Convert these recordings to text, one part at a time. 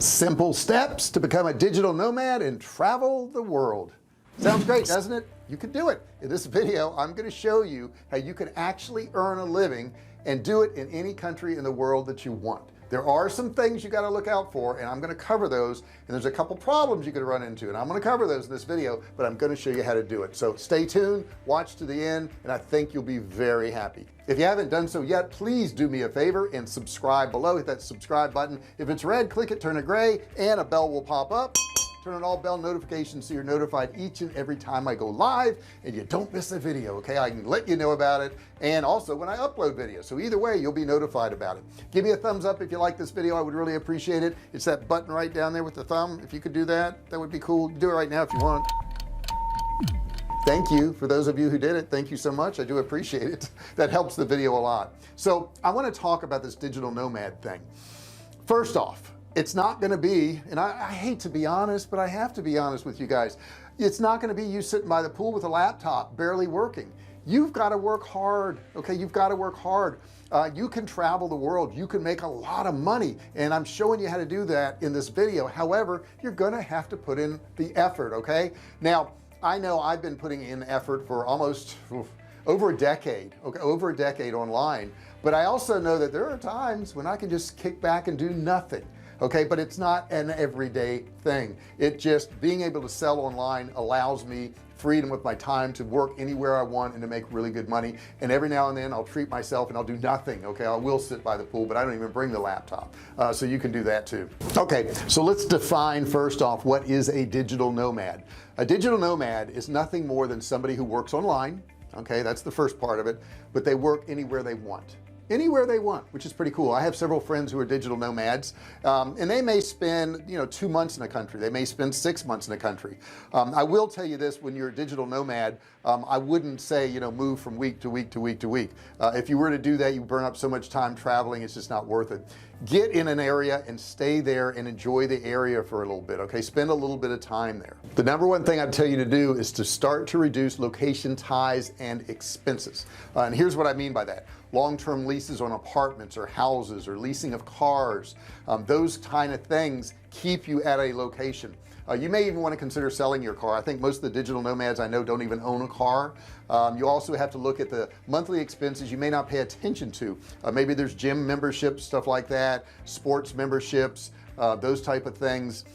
Simple steps to become a digital nomad and travel the world. Sounds great, doesn't it? You can do it. In this video I'm going to show you how you can actually earn a living and do it in any country in the world that you want. There are some things you got to look out for, and I'm going to cover those, and there's a couple problems you could run into, and I'm going to cover those in this video, but I'm going to show you how to do it. So stay tuned, watch to the end, and I think you'll be very happy. If you haven't done so yet, please do me a favor and subscribe below. Hit that subscribe button. If it's red, click it, turn it gray, and a bell will pop up. Turn on all bell notifications so you're notified each and every time I go live and you don't miss a video. Okay, I can let you know about it, and also when I upload videos, so either way you'll be notified about it. Give me a thumbs up if you like this video. I would really appreciate it. It's that button right down there with the thumb. If you could do that, that would be cool. Do it right now if you want. Thank you for those of you who did it. Thank you so much. I do appreciate it. That helps the video a lot. So I want to talk about this digital nomad thing. First off, it's not going to be, and I hate to be honest, but I have to be honest with you guys, it's not going to be you sitting by the pool with a laptop barely working. You've got to work hard. Okay, you've got to work hard. You can travel the world, you can make a lot of money, and I'm showing you how to do that in this video. However, you're going to have to put in the effort. Okay, now I know I've been putting in effort for almost over a decade. Okay, over a decade online, but I also know that there are times when I can just kick back and do nothing. Okay, but it's not an everyday thing. It just being able to sell online allows me freedom with my time to work anywhere I want and to make really good money. And every now and then I'll treat myself and I'll do nothing. Okay, I will sit by the pool, but I don't even bring the laptop, so you can do that too. Okay, so let's define first off what is a digital nomad. A digital nomad is nothing more than somebody who works online. Okay, that's the first part of it, but they work anywhere they want, which is pretty cool. I have several friends who are digital nomads, and they may spend 2 months in a country, they may spend 6 months in a country. I will tell you this: when you're a digital nomad, I wouldn't say move from week to week to week to week. If you were to do that, you burn up so much time traveling, it's just not worth it. Get in an area and stay there and enjoy the area for a little bit. Okay, spend a little bit of time there. The number one thing I'd tell you to do is to start to reduce location ties and expenses, and here's what I mean by that: long-term leases on apartments or houses, or leasing of cars. Those kind of things keep you at a location. You may even want to consider selling your car. I think most of the digital nomads I know don't even own a car. You also have to look at the monthly expenses you may not pay attention to. Maybe there's gym memberships, stuff like that, sports memberships, those type of things.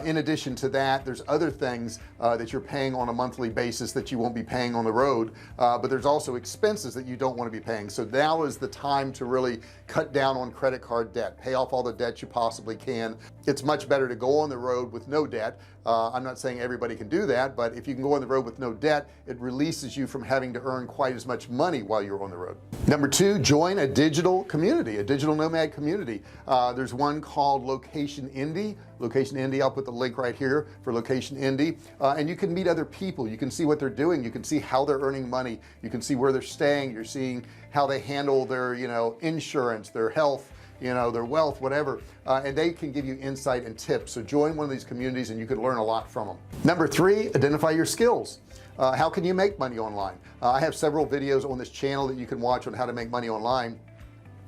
In addition to that, there's other things that you're paying on a monthly basis that you won't be paying on the road, but there's also expenses that you don't want to be paying. So now is the time to really cut down on credit card debt, pay off all the debt you possibly can. It's much better to go on the road with no debt. I'm not saying everybody can do that, but if you can go on the road with no debt, it releases you from having to earn quite as much money while you're on the road. Number two, join a digital community, a digital nomad community. There's one called Location Indie. I'll put the link right here for Location Indie, and you can meet other people. You can see what they're doing, you can see how they're earning money, you can see where they're staying, you're seeing how they handle their insurance, their health, their wealth, whatever, and they can give you insight and tips. So join one of these communities and you can learn a lot from them. Number three, identify your skills. How can you make money online? I have several videos on this channel that you can watch on how to make money online,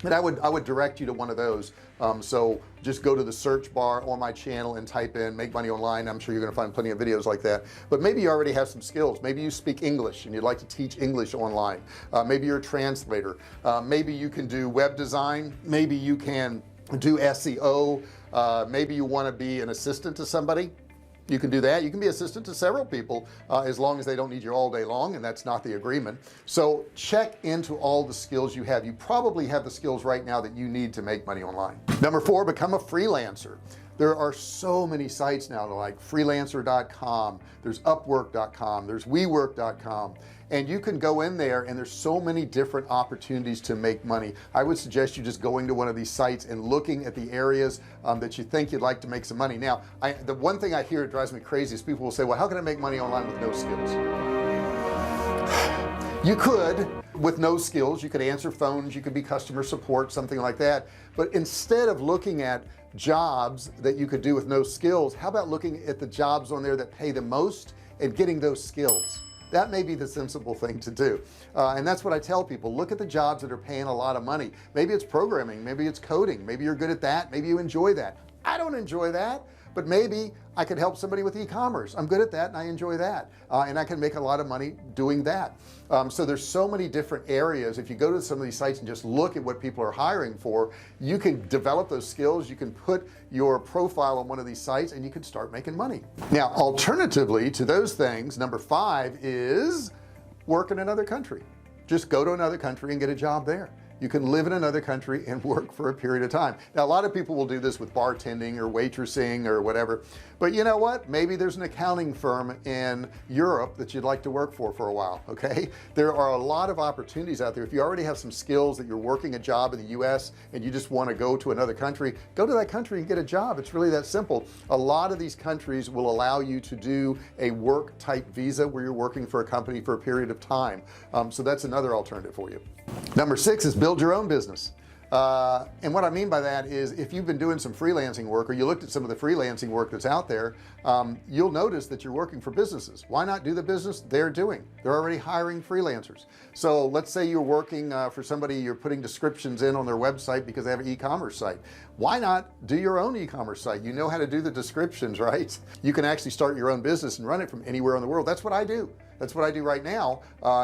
and I would direct you to one of those. So just go to the search bar on my channel and type in make money online. I'm sure you're going to find plenty of videos like that. But maybe you already have some skills. Maybe you speak English and you'd like to teach English online. Maybe you're a translator. Maybe you can do web design. Maybe you can do SEO. Maybe you want to be an assistant to somebody. You can do that. You can be assistant to several people, as long as they don't need you all day long, and that's not the agreement. So check into all the skills you have. You probably have the skills right now that you need to make money online. Number four, become a freelancer. There are so many sites now, like freelancer.com, there's upwork.com, there's wework.com, and you can go in there and there's so many different opportunities to make money. I would suggest you just going to one of these sites and looking at the areas that you think you'd like to make some money. Now the one thing I hear that drives me crazy is people will say, well, how can I make money online with no skills? You could, with no skills. You could answer phones, you could be customer support, something like that. But instead of looking at jobs that you could do with no skills, how about looking at the jobs on there that pay the most and getting those skills? That may be the sensible thing to do, and that's what I tell people. Look at the jobs that are paying a lot of money. Maybe it's programming, maybe it's coding, maybe you're good at that, maybe you enjoy that. I don't enjoy that, but maybe I could help somebody with e-commerce. I'm good at that and I enjoy that, and I can make a lot of money doing that. So there's so many different areas. If you go to some of these sites and just look at what people are hiring for, you can develop those skills. You can put your profile on one of these sites and you can start making money. Now alternatively to those things, number 5 is work in another country. Just go to another country and get a job there. You can live in another country and work for a period of time. Now a lot of people will do this with bartending or waitressing or whatever, but you know what, maybe there's an accounting firm in Europe that you'd like to work for a while. Okay, there are a lot of opportunities out there. If you already have some skills that you're working a job in the US and you just want to go to another country, go to that country and get a job. It's really that simple. A lot of these countries will allow you to do a work type visa where you're working for a company for a period of time. So that's another alternative for you. Number 6 is build your own business. And what I mean by that is if you've been doing some freelancing work or you looked at some of the freelancing work that's out there, you'll notice that you're working for businesses. Why not do the business they're doing? They're already hiring freelancers. So let's say you're working for somebody, you're putting descriptions in on their website because they have an e-commerce site. Why not do your own e-commerce site? You know how to do the descriptions, right? You can actually start your own business and run it from anywhere in the world. That's what I do. That's what I do right now,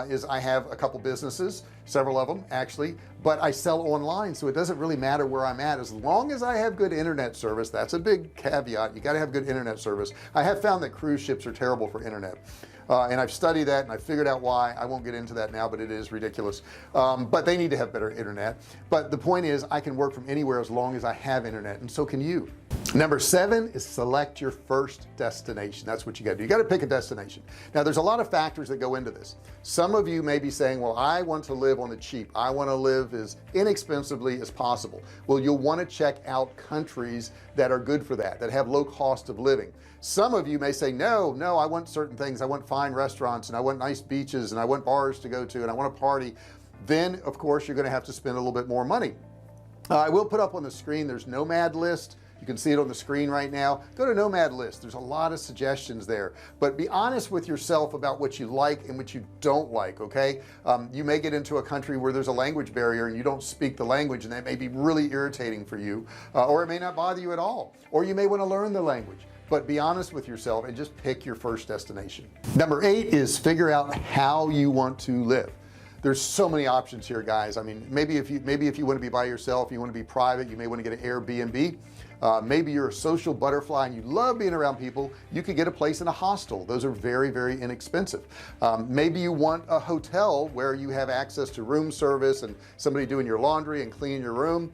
is I have a couple businesses, several of them actually, but I sell online, so it doesn't really matter where I'm at as long as I have good internet service. That's a big caveat. You got to have good internet service. I have found that cruise ships are terrible for internet, and I've studied that and I figured out why. I won't get into that now, but it is ridiculous. But they need to have better internet. But the point is I can work from anywhere as long as I have internet, and so can you. Number 7 is select your first destination. That's what you got to do. You got to pick a destination. Now there's a lot of factors that go into this. Some of you may be saying, well, I want to live on the cheap. I want to live as inexpensively as possible. Well, you'll want to check out countries that are good for that have low cost of living. Some of you may say, no, I want certain things. I want fine restaurants and I want nice beaches and I want bars to go to and I want to party. Then of course you're going to have to spend a little bit more money. I will put up on the screen, there's NOMAD list. You can see it on the screen right now. Go to NOMAD list. There's a lot of suggestions there, but be honest with yourself about what you like and what you don't like. Okay, you may get into a country where there's a language barrier and you don't speak the language, and that may be really irritating for you, or it may not bother you at all, or you may want to learn the language. But be honest with yourself and just pick your first destination. Number 8 is figure out how you want to live. There's so many options here, guys. I mean, maybe if you want to be by yourself, you want to be private, you may want to get an Airbnb. Maybe you're a social butterfly and you love being around people. You could get a place in a hostel. Those are very, very inexpensive. Maybe you want a hotel where you have access to room service and somebody doing your laundry and cleaning your room.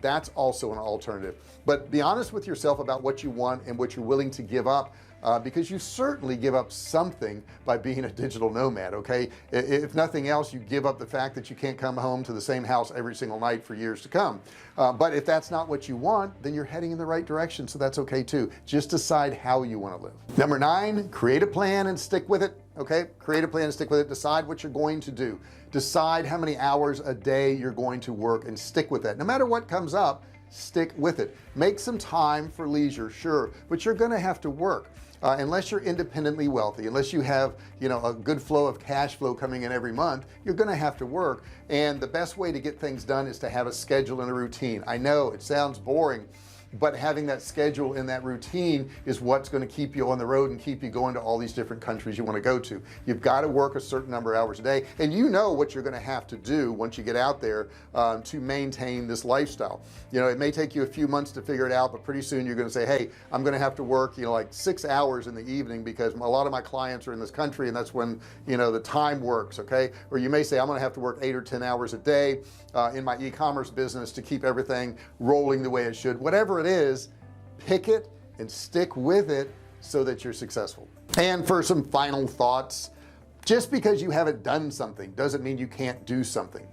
That's also an alternative. But be honest with yourself about what you want and what you're willing to give up, because you certainly give up something by being a digital nomad. Okay, if nothing else, you give up the fact that you can't come home to the same house every single night for years to come. But if that's not what you want, then you're heading in the right direction, so that's okay too. Just decide how you want to live. Number 9, create a plan and stick with it. Okay, create a plan and stick with it. Decide what you're going to do. Decide how many hours a day you're going to work and stick with that. No matter what comes up, stick with it. Make some time for leisure, sure, but you're going to have to work. Unless you're independently wealthy, unless you have, you know, a good flow of cash flow coming in every month, you're going to have to work. And the best way to get things done is to have a schedule and a routine. I know it sounds boring, but having that schedule and that routine is what's going to keep you on the road and keep you going to all these different countries you want to go to. You've got to work a certain number of hours a day, and you know what you're going to have to do once you get out there to maintain this lifestyle. You know, it may take you a few months to figure it out, but pretty soon you're going to say, hey, I'm going to have to work, you know, like 6 hours in the evening because a lot of my clients are in this country and that's when, you know, the time works. Okay, or you may say I'm going to have to work 8 or 10 hours a day in my e-commerce business to keep everything rolling the way it should. Whatever it is, pick it and stick with it so that you're successful. And for some final thoughts, just because you haven't done something doesn't mean you can't do something.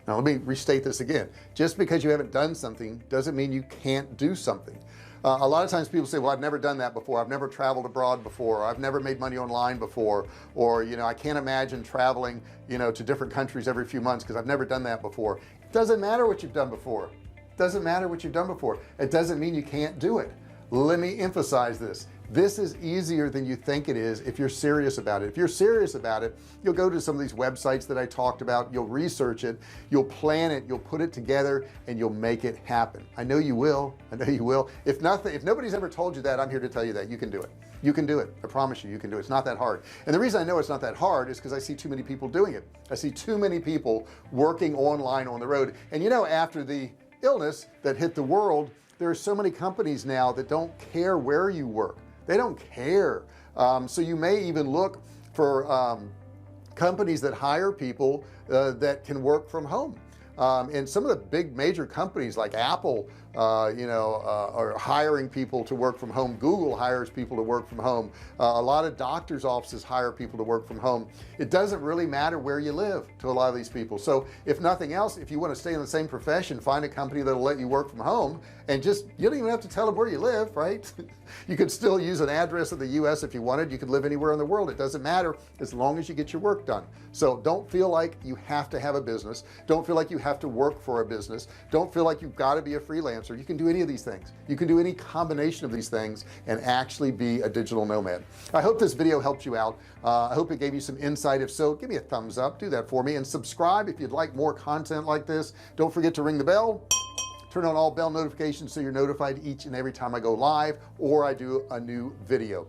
Now let me restate this again. Just because you haven't done something doesn't mean you can't do something. A lot of times people say, well, I've never done that before. I've never traveled abroad before. I've never made money online before. Or, you know, I can't imagine traveling, you know, to different countries every few months because I've never done that before. It doesn't matter what you've done before. It doesn't matter what you've done before. It doesn't mean you can't do it. Let me emphasize this. This is easier than you think it is if you're serious about it. If you're serious about it, you'll go to some of these websites that I talked about, you'll research it, you'll plan it, you'll put it together, and you'll make it happen. I know you will. I know you will. If nobody's ever told you that, I'm here to tell you that you can do it. You can do it. I promise you, you can do it. It's not that hard. And the reason I know it's not that hard is because I see too many people doing it. I see too many people working online on the road. And you know, after the illness that hit the world, there are so many companies now that don't care where you work. They don't care. So you may even look for companies that hire people that can work from home. And some of the big major companies like Apple are hiring people to work from home. Google hires people to work from home. A lot of doctors' offices hire people to work from home. It doesn't really matter where you live to a lot of these people. So if nothing else, if you want to stay in the same profession, find a company that'll let you work from home, and just, you don't even have to tell them where you live, right? You could still use an address of the US if you wanted. You could live anywhere in the world. It doesn't matter as long as you get your work done. So don't feel like you have to have a business. Don't feel like you have to work for a business. Don't feel like you've got to be a freelancer. You can do any of these things. You can do any combination of these things and actually be a digital nomad. I hope this video helped you out. I hope it gave you some insight. If so, give me a thumbs up, do that for me, and subscribe if you'd like more content like this. Don't forget to ring the bell, turn on all bell notifications so you're notified each and every time I go live or I do a new video.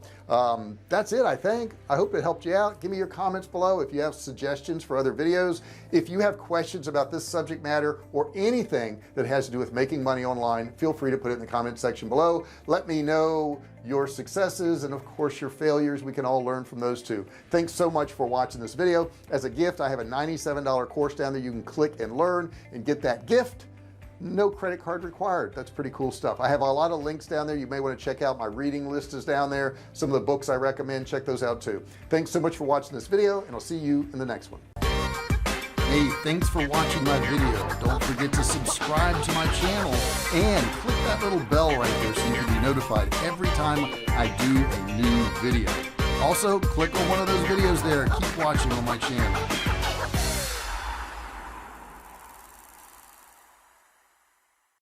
That's it. I think. I hope it helped you out. Give me your comments below if you have suggestions for other videos. If you have questions about this subject matter or anything that has to do with making money online, feel free to put it in the comment section below. Let me know your successes and of course your failures. We can all learn from those too. Thanks so much for watching this video. As a gift, I have a $97 course down there. You can click and learn and get that gift. No credit card required. That's pretty cool stuff. I have a lot of links down there. You may want to check out my reading list is down there. Some of the books I recommend, check those out too. Thanks so much for watching this video, and I'll see you in the next one. Hey, thanks for watching my video. Don't forget to subscribe to my channel and click that little bell right there so you can be notified every time I do a new video. Also, click on one of those videos there. Keep watching on my channel.